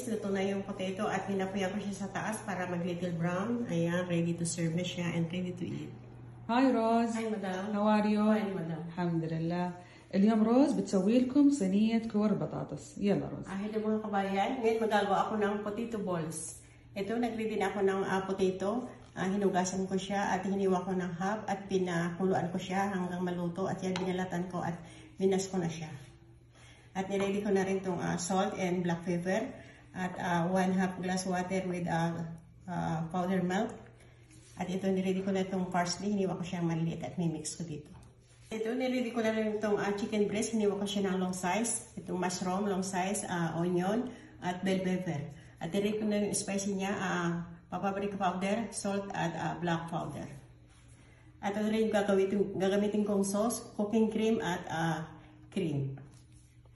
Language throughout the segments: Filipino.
guys, luto na yung potato at hinapuya ko siya sa taas para mag little brown. Ayan, ready to serve na siya and ready to eat. هاي روز. Hi madam. How are you? Fine madam. الحمد لله. اليوم روز بتسوي لكم صينية كور بطاطس. يلا روز. Hello mga kabayan, ngayon magagawa ako ng potato balls. Ito, nag-ready na ako ng potato. Hinugasan ko siya at hiniwa ko ng half at pinakuluan ko siya hanggang maluto at yan binalatan ko at binas ko na siya. At niready ko na rin itong salt and black pepper at 1/2 glass water with powder milk. At ito, niready ko na itong parsley, hiniwa ko siyang maliit at mimix ko dito. Ito, niready ko na rin itong chicken breast, hiniwa ko siya ng long size. Itong mushroom, long size, onion at bell pepper. At niready ko na rin spicy niya, paprika powder, salt at black powder. At ito rin gagamitin kong sauce, cooking cream at cream.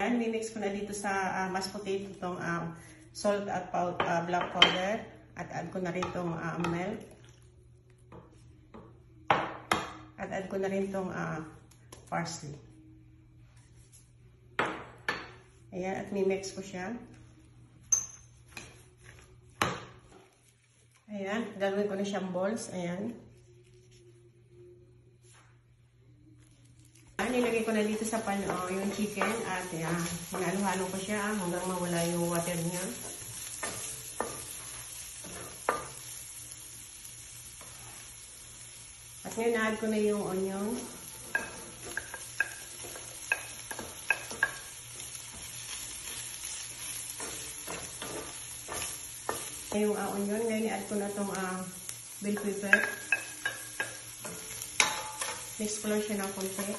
And mimix ko na dito sa mashed potato itong salt at black powder at add ko na rin itong milk at add ko na rin itong parsley. Ayan, at mimix ko siya. Ayan, gagawin ko na siyang balls. Ayan. Nilagay ko na dito sa pan yung chicken at hinalo-halo ko siya hanggang mawala yung water niya. At ngayon na-add ko na yung onion. Yung onion, ngayon i-add ko na itong bell pepper. Mix ko lang siya ng konti.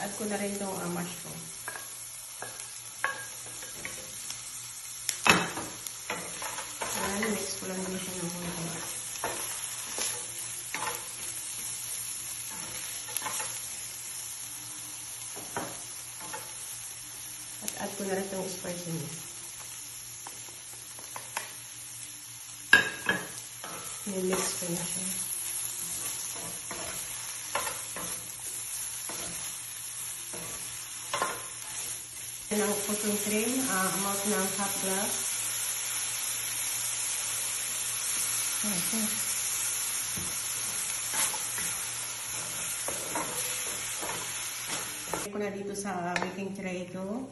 Add ko na rin itong mushroom. Ayan, mix ko lang din siya ng konti. At add ko na rin itong spicy niya. Mix ko na siya. Yan ang cooking cream, amount ng half glass. Ko na dito sa baking tray ito.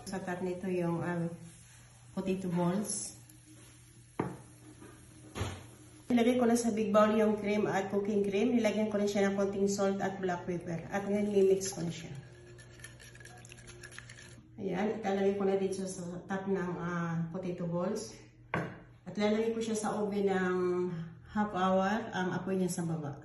Sa top nito yung potato balls. Nilagay ko na sa big bowl yung cream at cooking cream. Nilagyan ko na siya ng konting salt at black pepper. At ngayon, mimix ko na siya. Ayan, ilalagay ko na dito sa top ng potato balls. At lalagay ko siya sa oven ng half hour, ang apoy niya sa baba.